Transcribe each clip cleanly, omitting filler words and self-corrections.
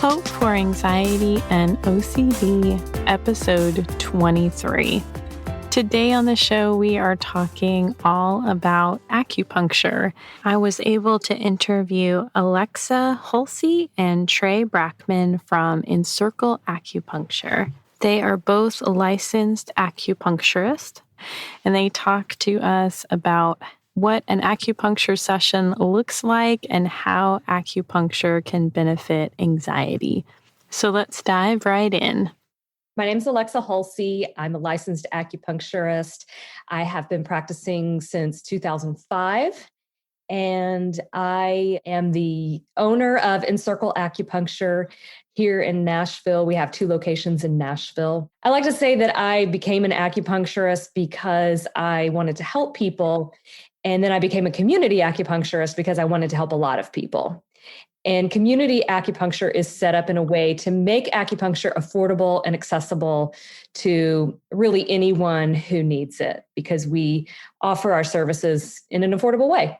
Hope for Anxiety and OCD, episode 23. Today on the show, we are talking all about acupuncture. I was able to interview Alexa Hulsey and Trey Brackman from Encircle Acupuncture. They are both licensed acupuncturists, and they talk to us about what an acupuncture session looks like and how acupuncture can benefit anxiety. So let's dive right in. My name is Alexa Hulsey. I'm a licensed acupuncturist. I have been practicing since 2005, and I am the owner of Encircle Acupuncture here in Nashville. We have 2 locations in Nashville. I like to say that I became an acupuncturist because I wanted to help people, and then I became a community acupuncturist because I wanted to help a lot of people. And community acupuncture is set up in a way to make acupuncture affordable and accessible to really anyone who needs it, because we offer our services in an affordable way.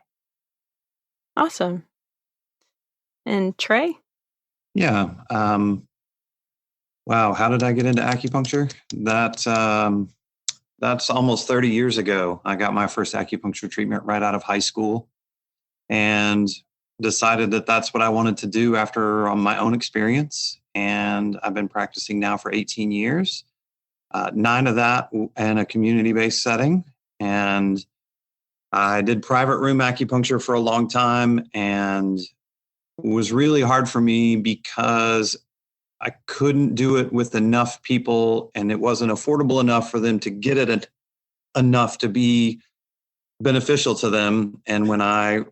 Awesome. And Trey? Yeah. Wow. How did I get into acupuncture? That's almost 30 years ago. I got my first acupuncture treatment right out of high school and decided that that's what I wanted to do after my own experience. And I've been practicing now for 18 years, 9 of that in a community-based setting. And I did private room acupuncture for a long time, and it was really hard for me because I couldn't do it with enough people, and it wasn't affordable enough for them to get it enough to be beneficial to them. And when I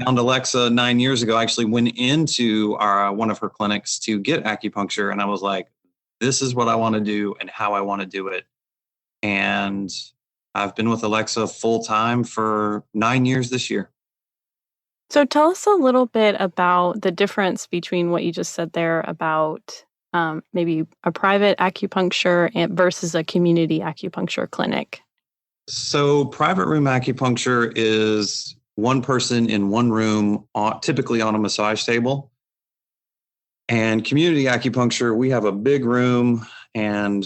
found Alexa 9 years ago, I actually went into one of her clinics to get acupuncture, and I was like, this is what I want to do and how I want to do it. And I've been with Alexa full time for 9 years this year. So tell us a little bit about the difference between what you just said there about maybe a private acupuncture versus a community acupuncture clinic. So private room acupuncture is one person in one room, typically on a massage table. And community acupuncture, we have a big room, and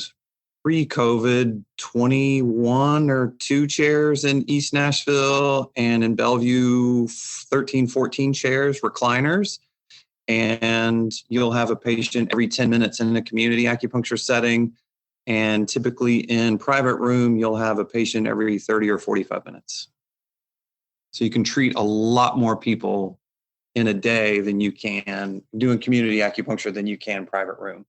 pre-COVID, 21 or 2 chairs in East Nashville, and in Bellevue, 13, 14 chairs, recliners. And you'll have a patient every 10 minutes in a community acupuncture setting. And typically in private room, you'll have a patient every 30 or 45 minutes. So you can treat a lot more people in a day than you can doing community acupuncture than you can private room.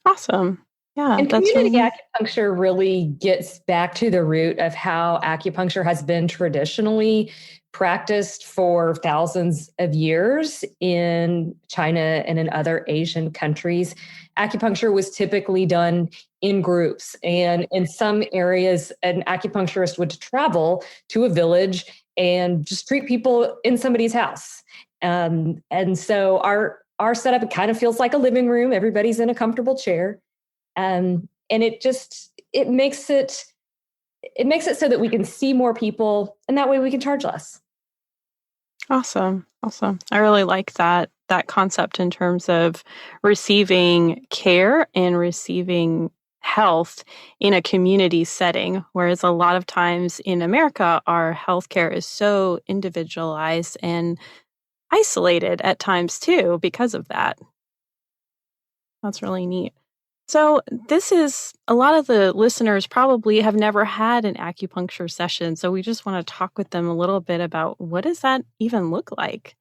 Awesome. Yeah, and community acupuncture really gets back to the root of how acupuncture has been traditionally practiced for thousands of years in China and in other Asian countries. Acupuncture was typically done in groups, and in some areas, an acupuncturist would travel to a village and just treat people in somebody's house. And so our setup kind of feels like a living room. Everybody's in a comfortable chair. And it makes it so that we can see more people, and that way we can charge less. Awesome. I really like that concept in terms of receiving care and receiving health in a community setting, whereas a lot of times in America, our healthcare is so individualized and isolated at times too because of that. That's really neat. So this is, a lot of the listeners probably have never had an acupuncture session. So we just want to talk with them a little bit about what does that even look like?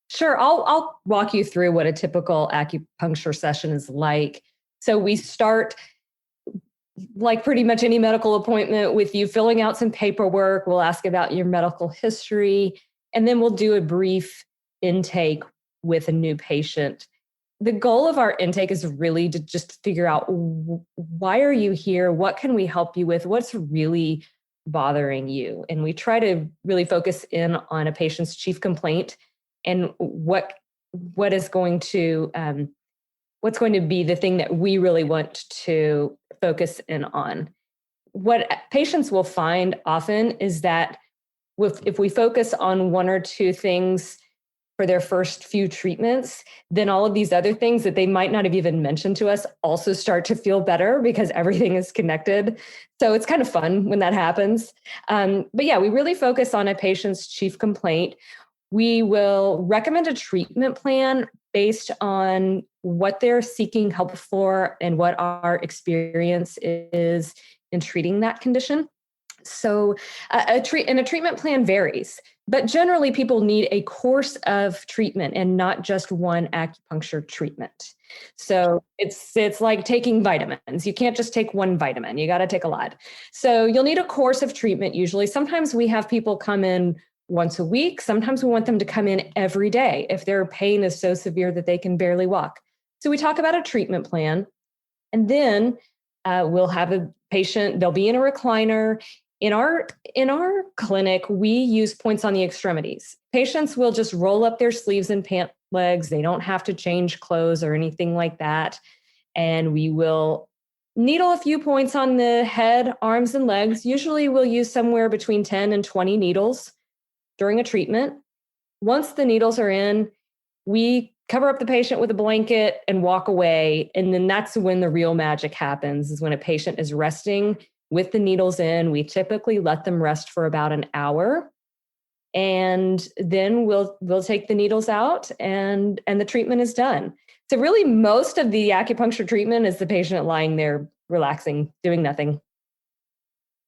Sure. I'll walk you through what a typical acupuncture session is like. So we start, like pretty much any medical appointment, with you filling out some paperwork. We'll ask about your medical history, and then we'll do a brief intake with a new patient. The goal of our intake is really to just figure out, why are you here? What can we help you with? What's really bothering you? And we try to really focus in on a patient's chief complaint and what's going to be the thing that we really want to focus in on. What patients will find often is that if we focus on 1 or 2 things, for their first few treatments, then all of these other things that they might not have even mentioned to us also start to feel better because everything is connected. So it's kind of fun when that happens. But yeah, we really focus on a patient's chief complaint. We will recommend a treatment plan based on what they're seeking help for and what our experience is in treating that condition. So a treatment plan varies, but generally people need a course of treatment and not just one acupuncture treatment. So it's like taking vitamins. You can't just take one vitamin. You got to take a lot. So you'll need a course of treatment usually. Sometimes we have people come in once a week. Sometimes we want them to come in every day if their pain is so severe that they can barely walk. So we talk about a treatment plan, and then we'll have a patient, they'll be in a recliner. In our clinic, we use points on the extremities. Patients will just roll up their sleeves and pant legs. They don't have to change clothes or anything like that. And we will needle a few points on the head, arms, and legs. Usually we'll use somewhere between 10 and 20 needles during a treatment. Once the needles are in, we cover up the patient with a blanket and walk away. And then that's when the real magic happens, is when a patient is resting with the needles in. We typically let them rest for about an hour. And then we'll take the needles out and the treatment is done. So really most of the acupuncture treatment is the patient lying there, relaxing, doing nothing.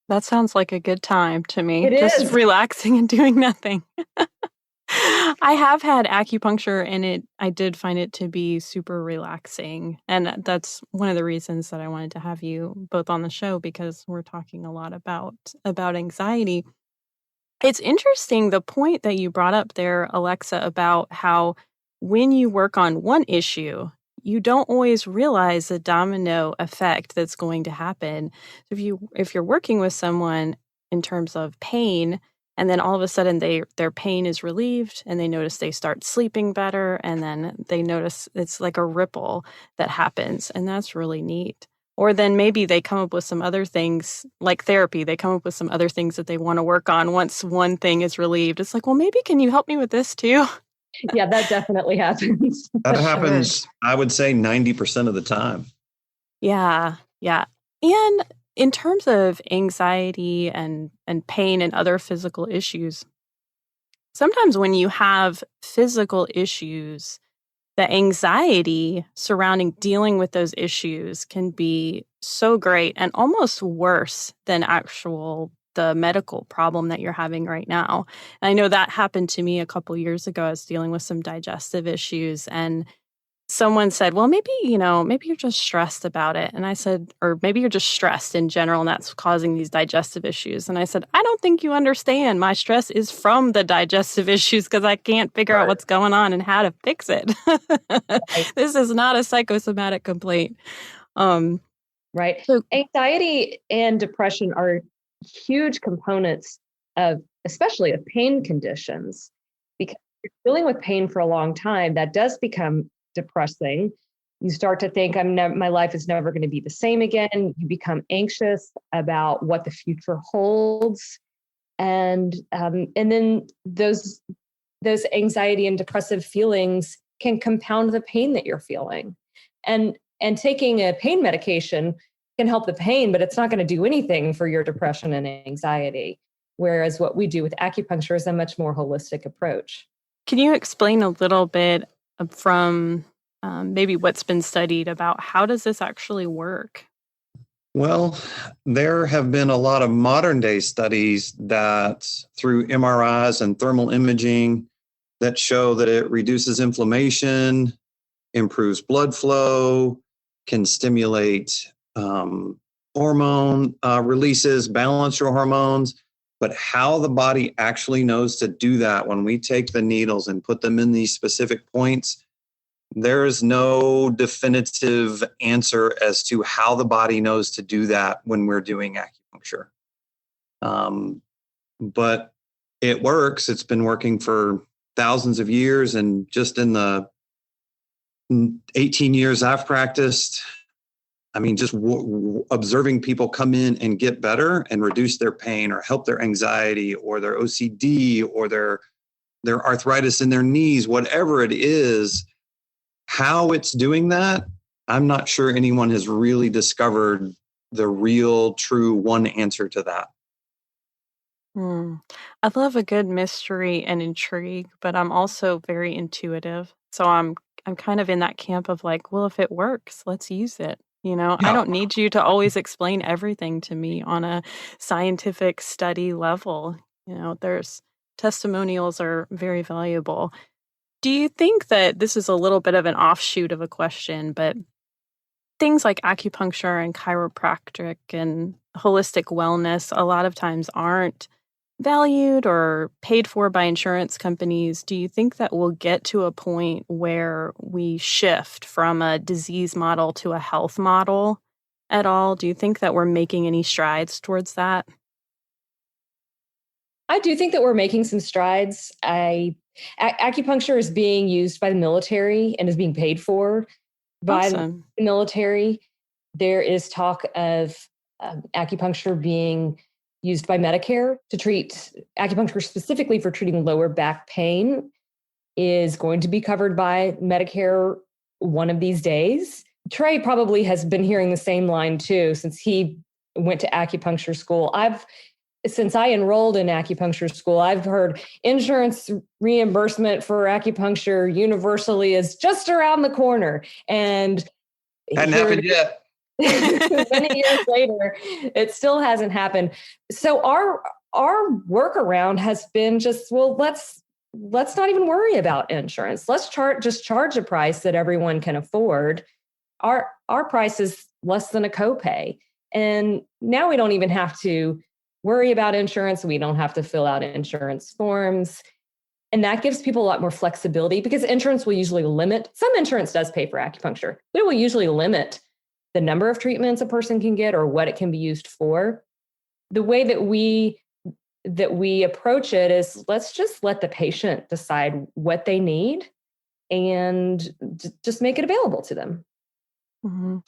That sounds like a good time to me. It Just is. relaxing and doing nothing. I have had acupuncture and I did find it to be super relaxing. And that's one of the reasons that I wanted to have you both on the show, because we're talking a lot about anxiety. It's interesting the point that you brought up there, Alexa, about how when you work on one issue, you don't always realize the domino effect that's going to happen. If you're working with someone in terms of pain, and then all of a sudden their pain is relieved and they notice they start sleeping better, and then they notice it's like a ripple that happens, and that's really neat. Or then maybe they come up with some other things, like therapy. They come up with some other things that they want to work on once one thing is relieved. It's like, well, maybe can you help me with this too? Yeah, that definitely happens. That happens, I would say 90% of the time. Yeah. And in terms of anxiety and pain and other physical issues, sometimes when you have physical issues, the anxiety surrounding dealing with those issues can be so great and almost worse than the medical problem that you're having right now. And I know that happened to me a couple years ago. I was dealing with some digestive issues, and someone said, well, maybe you're just stressed about it. And I said, or maybe you're just stressed in general, and that's causing these digestive issues. And I said, I don't think you understand. My stress is from the digestive issues because I can't figure out what's going on and how to fix it. This is not a psychosomatic complaint. Right. So anxiety and depression are huge components of, especially of pain conditions, because if you're dealing with pain for a long time, that does become depressing. You start to think, my life is never going to be the same again. You become anxious about what the future holds, and then those anxiety and depressive feelings can compound the pain that you're feeling. And taking a pain medication can help the pain, but it's not going to do anything for your depression and anxiety. Whereas what we do with acupuncture is a much more holistic approach. Can you explain a little bit from maybe what's been studied about how does this actually work? Well, there have been a lot of modern day studies that through MRIs and thermal imaging that show that it reduces inflammation, improves blood flow, can stimulate hormone releases, balance your hormones. But how the body actually knows to do that when we take the needles and put them in these specific points, there is no definitive answer as to how the body knows to do that when we're doing acupuncture. But it works. It's been working for thousands of years. And just in the 18 years I've practiced, I mean, just observing people come in and get better and reduce their pain or help their anxiety or their OCD or their their arthritis in their knees, whatever it is, how it's doing that, I'm not sure anyone has really discovered the real, true one answer to that. I love a good mystery and intrigue, but I'm also very intuitive. So I'm kind of in that camp of like, well, if it works, let's use it. I Yeah. don't need you to always explain everything to me on a scientific study level. There's testimonials are very valuable. Do you think that this is a little bit of an offshoot of a question, but things like acupuncture and chiropractic and holistic wellness a lot of times aren't valued or paid for by insurance companies? Do you think that we'll get to a point where we shift from a disease model to a health model at all? Do you think that we're making any strides towards that? I do think that we're making some strides. Acupuncture is being used by the military and is being paid for by the Awesome. military. There is talk of acupuncture being used by Medicare to treat acupuncture specifically for treating lower back pain is going to be covered by Medicare one of these days. Trey probably has been hearing the same line too, since he went to acupuncture school. Since I enrolled in acupuncture school, I've heard insurance reimbursement for acupuncture universally is just around the corner. And Hadn't happened yet. many years later, it still hasn't happened. So our workaround has been just, well, let's not even worry about insurance. Let's charge a price that everyone can afford. Our price is less than a copay. And now we don't even have to worry about insurance. We don't have to fill out insurance forms. And that gives people a lot more flexibility because insurance will usually limit, some insurance does pay for acupuncture, but it will usually limit the number of treatments a person can get or what it can be used for. The way that we approach it is let's just let the patient decide what they need and just make it available to them.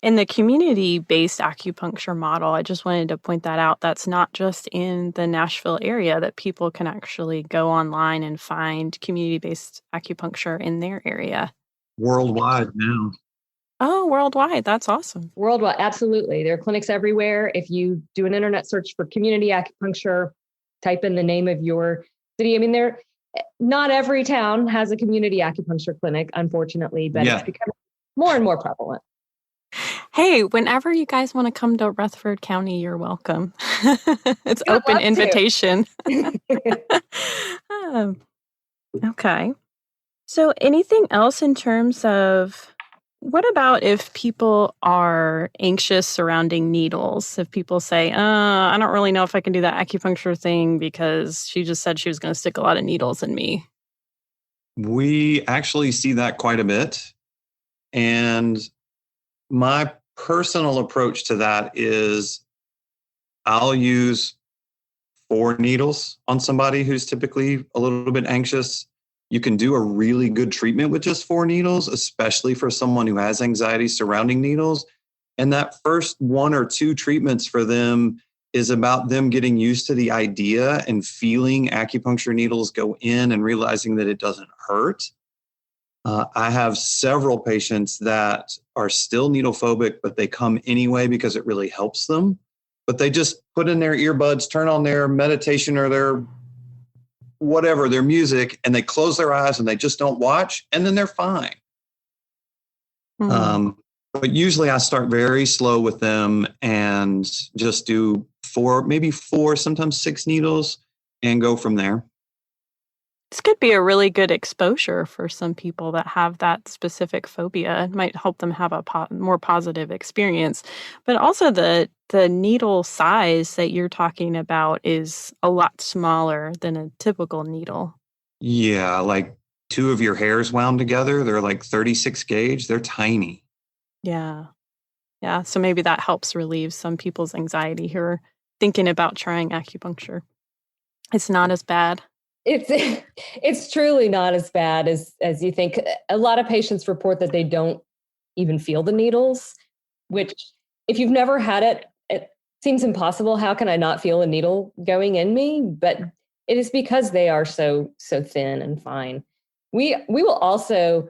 In the community-based acupuncture model, I just wanted to point that out. That's not just in the Nashville area, that people can actually go online and find community-based acupuncture in their area. Worldwide now. Oh, worldwide. That's awesome. Worldwide, absolutely. There are clinics everywhere. If you do an internet search for community acupuncture, type in the name of your city. I mean, not every town has a community acupuncture clinic, unfortunately, but it's becoming more and more prevalent. Hey, whenever you guys want to come to Rutherford County, you're welcome. It's open invitation. Okay. So anything else in terms of what about if people are anxious surrounding needles? If people say, I don't really know if I can do that acupuncture thing because she just said she was going to stick a lot of needles in me. We actually see that quite a bit. And my personal approach to that is I'll use 4 needles on somebody who's typically a little bit anxious. You can do a really good treatment with just 4 needles, especially for someone who has anxiety surrounding needles. And that first 1 or 2 treatments for them is about them getting used to the idea and feeling acupuncture needles go in and realizing that it doesn't hurt. I have several patients that are still needle phobic, but they come anyway because it really helps them. But they just put in their earbuds, turn on their meditation or their whatever, their music, and they close their eyes and they just don't watch, and then they're fine. But usually I start very slow with them and just do 4, maybe 4, sometimes 6 needles and go from there. This could be a really good exposure for some people that have that specific phobia. It might help them have a more positive experience. But also the needle size that you're talking about is a lot smaller than a typical needle. Yeah, like 2 of your hairs wound together. They're like 36 gauge. They're tiny. Yeah. Yeah. So maybe that helps relieve some people's anxiety who are thinking about trying acupuncture. It's not as bad. It's truly not as bad as you think. A lot of patients report that they don't even feel the needles, which if you've never had it, it seems impossible. How can I not feel a needle going in me? But it is because they are so thin and fine. We will also,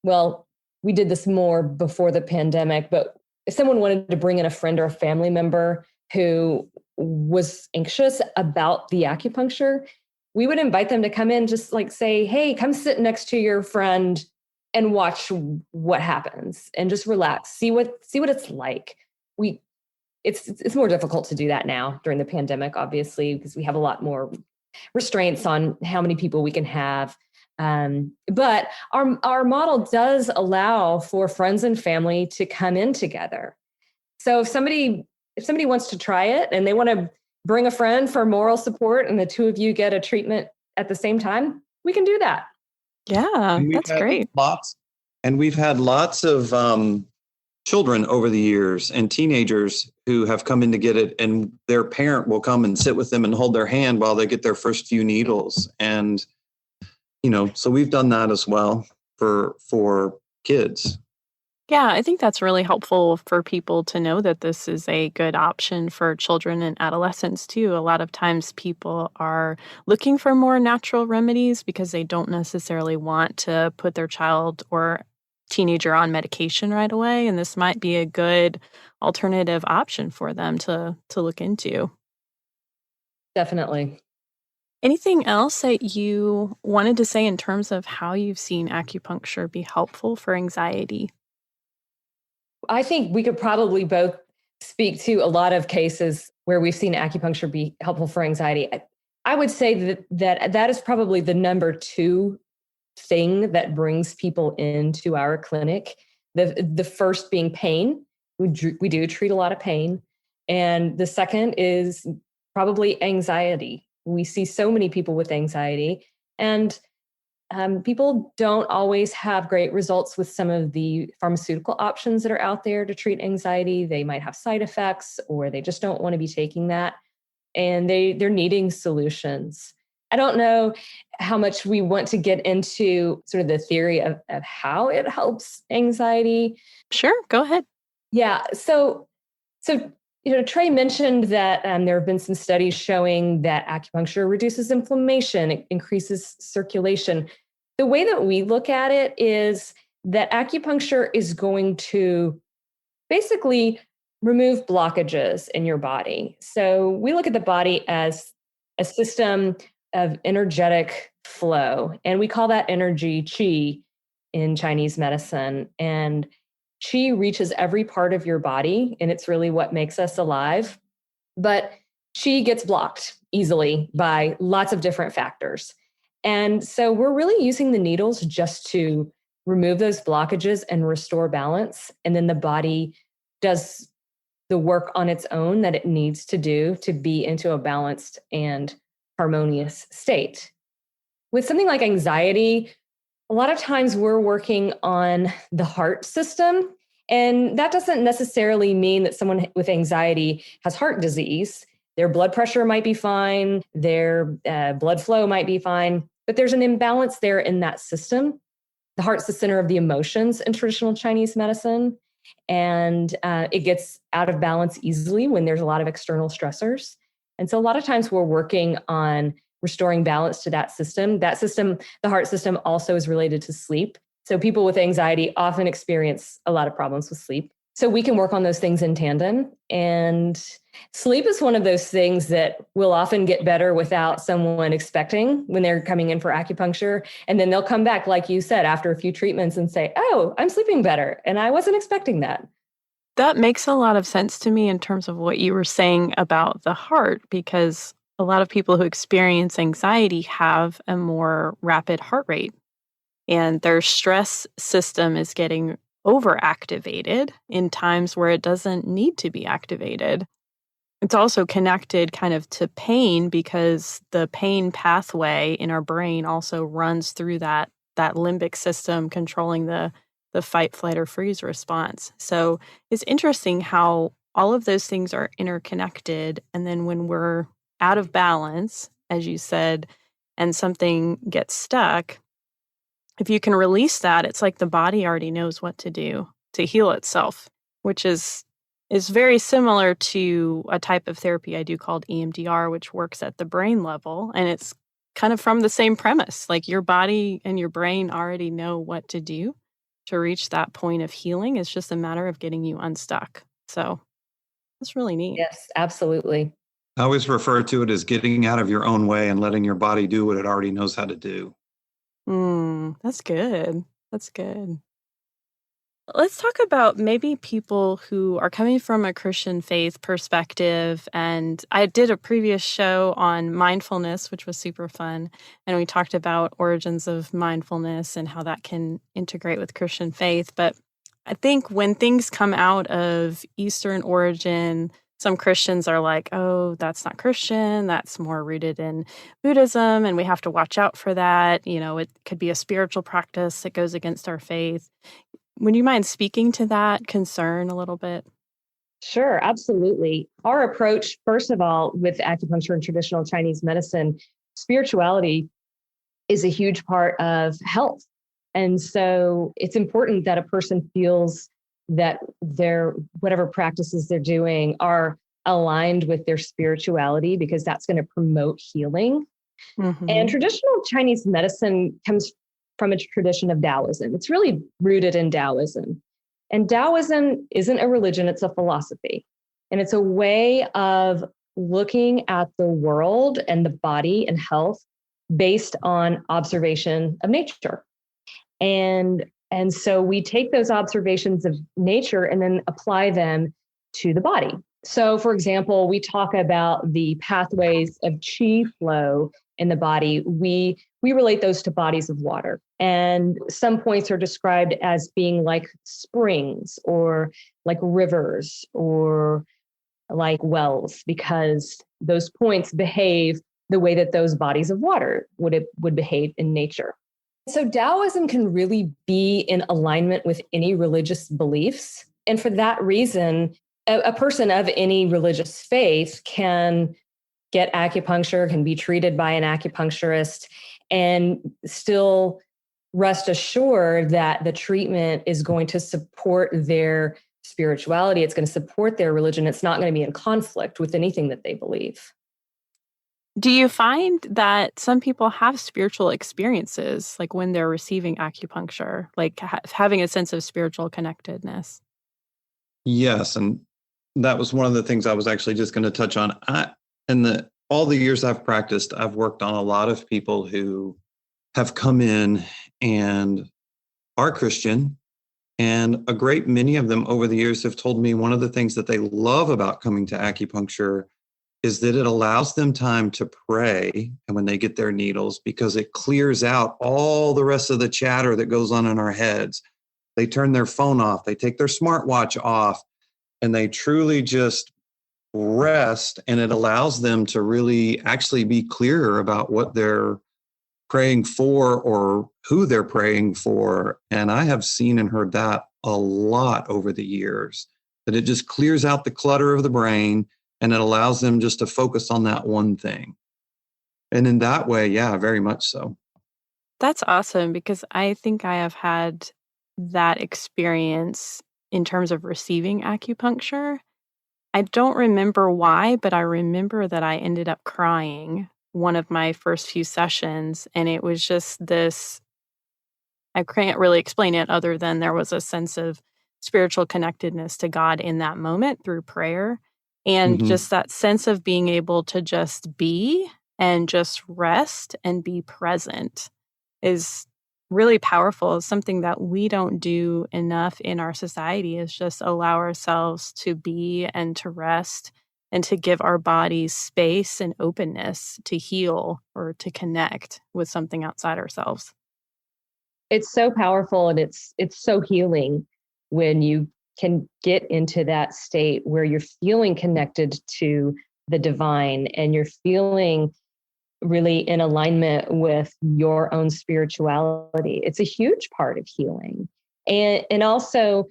well, we did this more before the pandemic, but if someone wanted to bring in a friend or a family member who was anxious about the acupuncture, we would invite them to come in, just like say, hey, come sit next to your friend and watch what happens and just relax, see what it's like. It's more difficult to do that now during the pandemic, obviously, because we have a lot more restraints on how many people we can have. But our model does allow for friends and family to come in together. So if somebody wants to try it and they want to bring a friend for moral support and the two of you get a treatment at the same time, we can do that. Yeah, that's great. We've had lots of children over the years and teenagers who have come in to get it, and their parent will come and sit with them and hold their hand while they get their first few needles. And, so we've done that as well for kids. Yeah, I think that's really helpful for people to know that this is a good option for children and adolescents too. A lot of times people are looking for more natural remedies because they don't necessarily want to put their child or teenager on medication right away, and this might be a good alternative option for them to look into. Definitely. Anything else that you wanted to say in terms of how you've seen acupuncture be helpful for anxiety? I think we could probably both speak to a lot of cases where we've seen acupuncture be helpful for anxiety. I would say that is probably the number two thing that brings people into our clinic. The first being pain. We do treat a lot of pain. And the second is probably anxiety. We see so many people with anxiety, and people don't always have great results with some of the pharmaceutical options that are out there to treat anxiety. They might have side effects, or they just don't want to be taking that, and they're needing solutions. I don't know how much we want to get into sort of the theory of how it helps anxiety. Sure, go ahead. Yeah. So Trey mentioned that there have been some studies showing that acupuncture reduces inflammation, it increases circulation. The way that we look at it is that acupuncture is going to basically remove blockages in your body. So we look at the body as a system of energetic flow, and we call that energy qi in Chinese medicine. And qi reaches every part of your body, and it's really what makes us alive. But qi gets blocked easily by lots of different factors. And so we're really using the needles just to remove those blockages and restore balance. And then the body does the work on its own that it needs to do to be into a balanced and harmonious state. With something like anxiety, a lot of times we're working on the heart system. And that doesn't necessarily mean that someone with anxiety has heart disease. Their blood pressure might be fine, their blood flow might be fine, but there's an imbalance there in that system. The heart's the center of the emotions in traditional Chinese medicine, and it gets out of balance easily when there's a lot of external stressors. And so a lot of times we're working on restoring balance to that system. That system, the heart system, also is related to sleep. So people with anxiety often experience a lot of problems with sleep. So we can work on those things in tandem. And sleep is one of those things that will often get better without someone expecting when they're coming in for acupuncture. And then they'll come back, like you said, after a few treatments and say, oh, I'm sleeping better. And I wasn't expecting that. That makes a lot of sense to me in terms of what you were saying about the heart, because a lot of people who experience anxiety have a more rapid heart rate, and their stress system is getting overactivated in times where it doesn't need to be activated. It's also connected kind of to pain because the pain pathway in our brain also runs through that limbic system controlling the fight, flight, or freeze response. So it's interesting how all of those things are interconnected. And then when we're out of balance, as you said, and something gets stuck, if you can release that, it's like the body already knows what to do to heal itself, which is is very similar to a type of therapy I do called EMDR, which works at the brain level. And it's kind of from the same premise. Like your body and your brain already know what to do to reach that point of healing. It's just a matter of getting you unstuck. So that's really neat. Yes, absolutely. I always refer to it as getting out of your own way and letting your body do what it already knows how to do. That's good. That's good. Let's talk about maybe people who are coming from a Christian faith perspective. And I did a previous show on mindfulness, which was super fun. And we talked about origins of mindfulness and how that can integrate with Christian faith. But I think when things come out of Eastern origin, some Christians are like, oh, that's not Christian. That's more rooted in Buddhism. And we have to watch out for that. You know, it could be a spiritual practice that goes against our faith. Would you mind speaking to that concern a little bit? Sure, absolutely. Our approach, first of all, with acupuncture and traditional Chinese medicine, spirituality is a huge part of health. And so it's important that a person feels that their whatever practices they're doing are aligned with their spirituality, because that's going to promote healing. And traditional Chinese medicine comes from a tradition of Taoism. It's really rooted in Taoism. And Taoism isn't a religion, it's a philosophy. And it's a way of looking at the world and the body and health based on observation of nature. And so we take those observations of nature and then apply them to the body. So, for example, we talk about the pathways of qi flow in the body. We relate those to bodies of water. And some points are described as being like springs or like rivers or like wells, because those points behave the way that those bodies of water would behave in nature. So Taoism can really be in alignment with any religious beliefs. And for that reason, a person of any religious faith can get acupuncture, can be treated by an acupuncturist, and still rest assured that the treatment is going to support their spirituality. It's going to support their religion. It's not going to be in conflict with anything that they believe. Do you find that some people have spiritual experiences, like when they're receiving acupuncture, like having a sense of spiritual connectedness? Yes, and that was one of the things I was actually just going to touch on. All the years I've practiced, I've worked on a lot of people who have come in and are Christian. And a great many of them over the years have told me one of the things that they love about coming to acupuncture is that it allows them time to pray and when they get their needles, because it clears out all the rest of the chatter that goes on in our heads. They turn their phone off, they take their smartwatch off, and they truly just rest, and it allows them to really actually be clearer about what they're praying for or who they're praying for. And I have seen and heard that a lot over the years, that it just clears out the clutter of the brain and it allows them just to focus on that one thing. And in that way, yeah, very much so. That's awesome, because I think I have had that experience in terms of receiving acupuncture. I don't remember why, but I remember that I ended up crying one of my first few sessions. And it was just this, I can't really explain it other than there was a sense of spiritual connectedness to God in that moment through prayer. And just that sense of being able to just be and just rest and be present is really powerful. It's something that we don't do enough in our society, is just allow ourselves to be and to rest and to give our bodies space and openness to heal or to connect with something outside ourselves. It's so powerful, and it's so healing when you can get into that state where you're feeling connected to the divine and you're feeling really in alignment with your own spirituality. It's a huge part of healing. And also,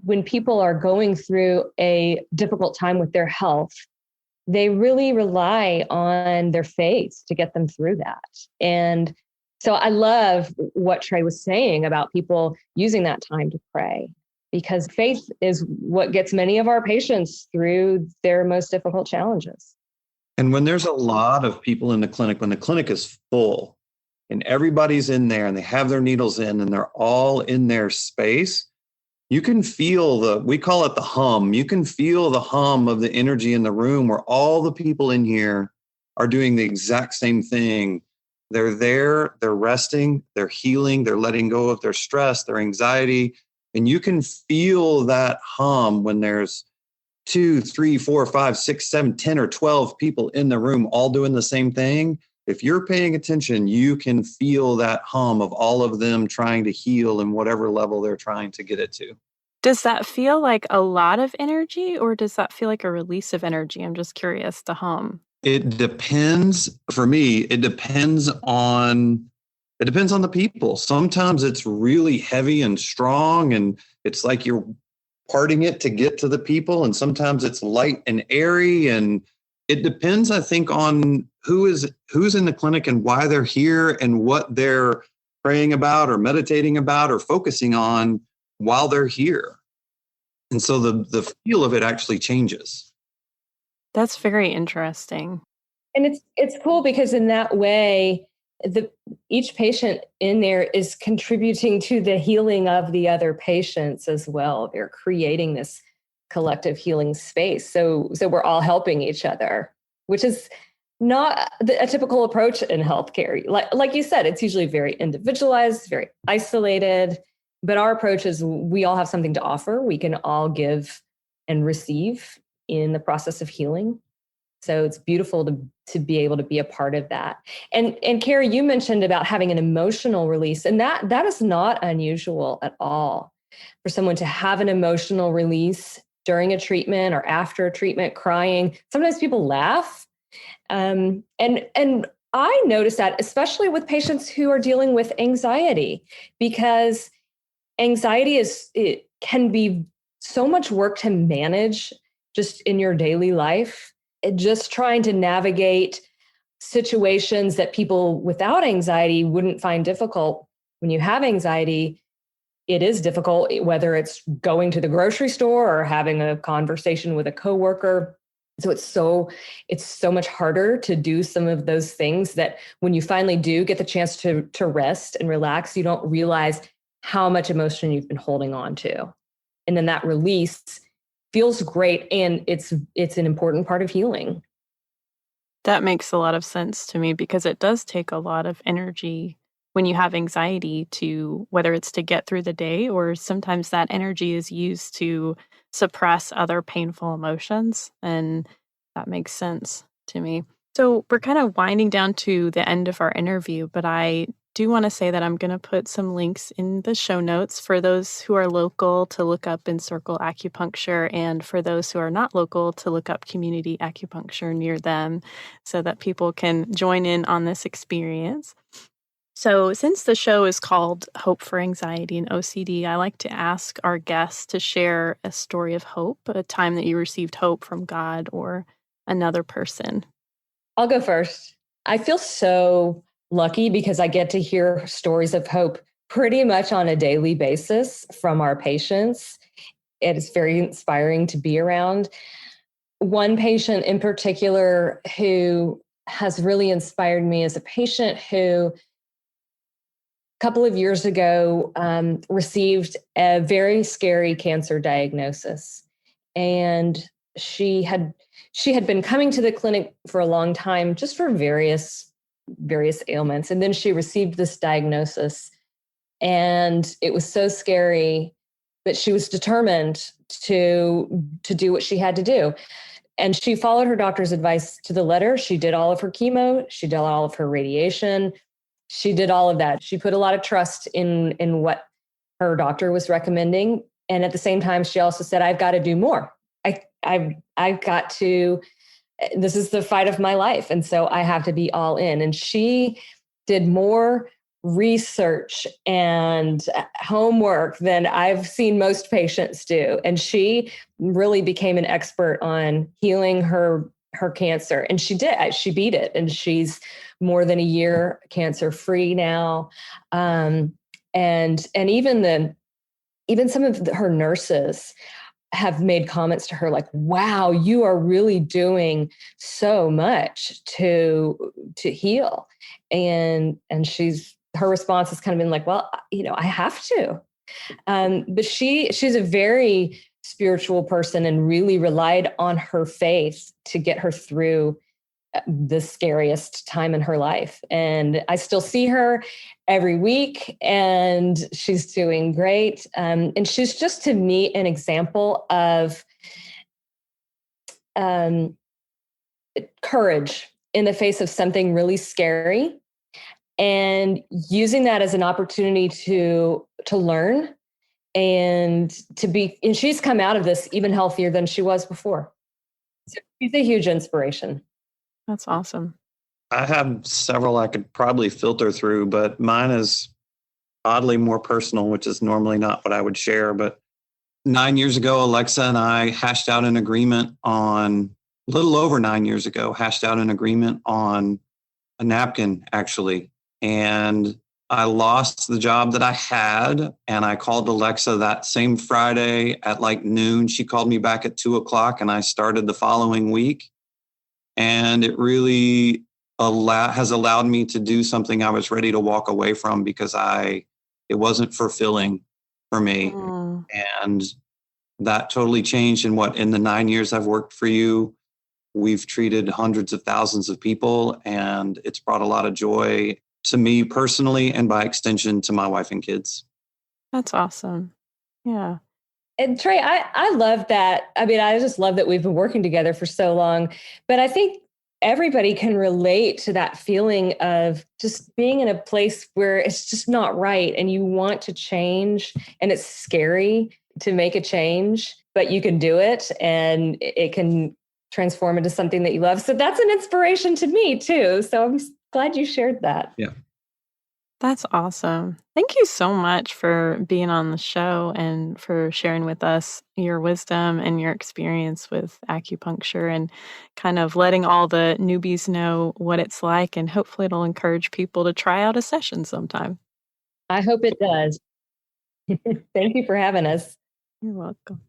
when people are going through a difficult time with their health, they really rely on their faith to get them through that. And so I love what Trey was saying about people using that time to pray. because faith is what gets many of our patients through their most difficult challenges. And when there's a lot of people in the clinic, when the clinic is full and everybody's in there and they have their needles in and they're all in their space, you can feel we call it the hum. You can feel the hum of the energy in the room where all the people in here are doing the exact same thing. They're there, they're resting, they're healing, they're letting go of their stress, their anxiety. And you can feel that hum when there's 2, 3, 4, 5, 6, 7, 10, or 12 people in the room all doing the same thing. If you're paying attention, you can feel that hum of all of them trying to heal in whatever level they're trying to get it to. Does that feel like a lot of energy, or does that feel like a release of energy? I'm just curious, the hum. It depends. For me, it depends on the people. Sometimes it's really heavy and strong, and it's like you're parting it to get to the people. And sometimes it's light and airy. And it depends, I think, on who's in the clinic and why they're here and what they're praying about or meditating about or focusing on while they're here. And so the feel of it actually changes. That's very interesting. And it's cool because in that way, each patient in there is contributing to the healing of the other patients as well. They're creating this collective healing space. So we're all helping each other, which is not a typical approach in healthcare. Like you said, it's usually very individualized, very isolated. But our approach is we all have something to offer. We can all give and receive in the process of healing. So it's beautiful to be able to be a part of that. And Carrie, you mentioned about having an emotional release, and that is not unusual at all for someone to have an emotional release during a treatment or after a treatment, crying. Sometimes people laugh. And I notice that especially with patients who are dealing with anxiety, because anxiety it can be so much work to manage just in your daily life. Just trying to navigate situations that people without anxiety wouldn't find difficult. When you have anxiety, it is difficult, whether it's going to the grocery store or having a conversation with a coworker. So it's so much harder to do some of those things that when you finally do get the chance to rest and relax, you don't realize how much emotion you've been holding on to. And then that release feels great, and it's an important part of healing. That makes a lot of sense to me because it does take a lot of energy when you have anxiety to, whether it's to get through the day or sometimes that energy is used to suppress other painful emotions. And that makes sense to me. So we're kind of winding down to the end of our interview, but I do want to say that I'm going to put some links in the show notes for those who are local to look up Encircle Acupuncture, and for those who are not local to look up community acupuncture near them so that people can join in on this experience. So since the show is called Hope for Anxiety and OCD, I like to ask our guests to share a story of hope, a time that you received hope from God or another person. I'll go first. I feel so lucky because I get to hear stories of hope pretty much on a daily basis from our patients. It is very inspiring to be around. One patient in particular who has really inspired me is a patient who a couple of years ago received a very scary cancer diagnosis. And she had been coming to the clinic for a long time just for various ailments. And then she received this diagnosis, and it was so scary, but she was determined to do what she had to do. And she followed her doctor's advice to the letter. She did all of her chemo. She did all of her radiation. She did all of that. She put a lot of trust in what her doctor was recommending. And at the same time, she also said, I've got to do more. I've got to, this is the fight of my life. And so I have to be all in. And she did more research and homework than I've seen most patients do. And she really became an expert on healing her cancer. And she beat it. And she's more than a year cancer free now. And even even some of her nurses have made comments to her like, wow, you are really doing so much to heal. And her response has kind of been like, well, I have to. But she's a very spiritual person and really relied on her faith to get her through the scariest time in her life. And I still see her every week, and she's doing great. And she's just, to me, an example of courage in the face of something really scary, and using that as an opportunity to learn and to be. And she's come out of this even healthier than she was before. So she's a huge inspiration. That's awesome. I have several I could probably filter through, but mine is oddly more personal, which is normally not what I would share. But 9 years ago, Alexa and I hashed out an agreement on, a little over 9 years ago, hashed out an agreement on a napkin, actually. And I lost the job that I had, and I called Alexa that same Friday at like noon. She called me back at 2:00, and I started the following week. And it really has allowed me to do something I was ready to walk away from because it wasn't fulfilling for me. And that totally changed. And in the 9 years I've worked for you, we've treated hundreds of thousands of people, and it's brought a lot of joy to me personally, and by extension to my wife and kids. That's awesome. Yeah. And Trey, I love that. I mean, I just love that we've been working together for so long, but I think everybody can relate to that feeling of just being in a place where it's just not right and you want to change, and it's scary to make a change, but you can do it and it can transform into something that you love. So that's an inspiration to me too. So I'm glad you shared that. Yeah. That's awesome. Thank you so much for being on the show and for sharing with us your wisdom and your experience with acupuncture, and kind of letting all the newbies know what it's like. And hopefully it'll encourage people to try out a session sometime. I hope it does. Thank you for having us. You're welcome.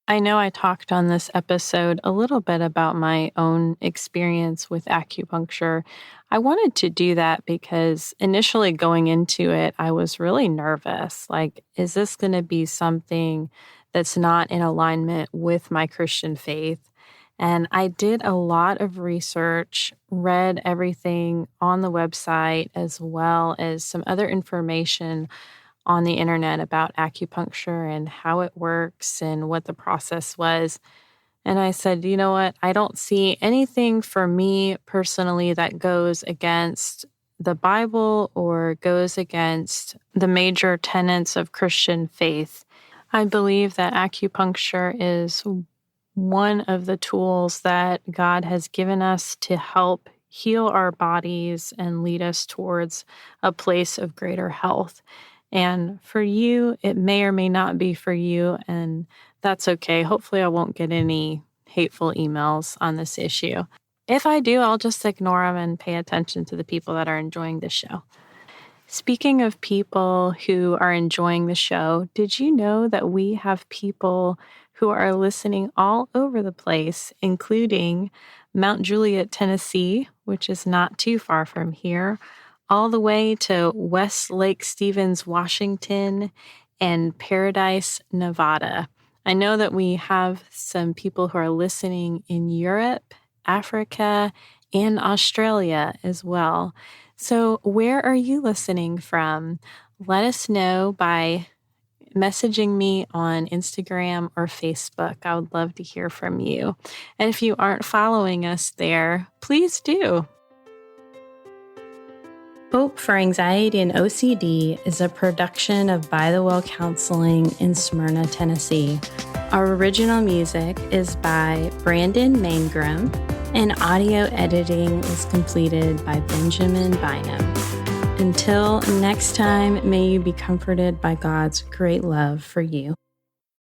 I know I talked on this episode a little bit about my own experience with acupuncture. I wanted to do that because initially going into it, I was really nervous. Like, is this going to be something that's not in alignment with my Christian faith? And I did a lot of research, read everything on the website, as well as some other information on the internet about acupuncture and how it works and what the process was. And I said, you know what? I don't see anything for me personally that goes against the Bible or goes against the major tenets of Christian faith. I believe that acupuncture is one of the tools that God has given us to help heal our bodies and lead us towards a place of greater health. And for you, it may or may not be for you, and that's okay. Hopefully I won't get any hateful emails on this issue. If I do, I'll just ignore them and pay attention to the people that are enjoying the show. Speaking of people who are enjoying the show, did you know that we have people who are listening all over the place, including Mount Juliet, Tennessee, which is not too far from here, all the way to West Lake Stevens, Washington, and Paradise, Nevada. I know that we have some people who are listening in Europe, Africa, and Australia as well. So where are you listening from? Let us know by messaging me on Instagram or Facebook. I would love to hear from you. And if you aren't following us there, please do. Hope for Anxiety and OCD is a production of By the Well Counseling in Smyrna, Tennessee. Our original music is by Brandon Mangrum, and audio editing is completed by Benjamin Bynum. Until next time, may you be comforted by God's great love for you.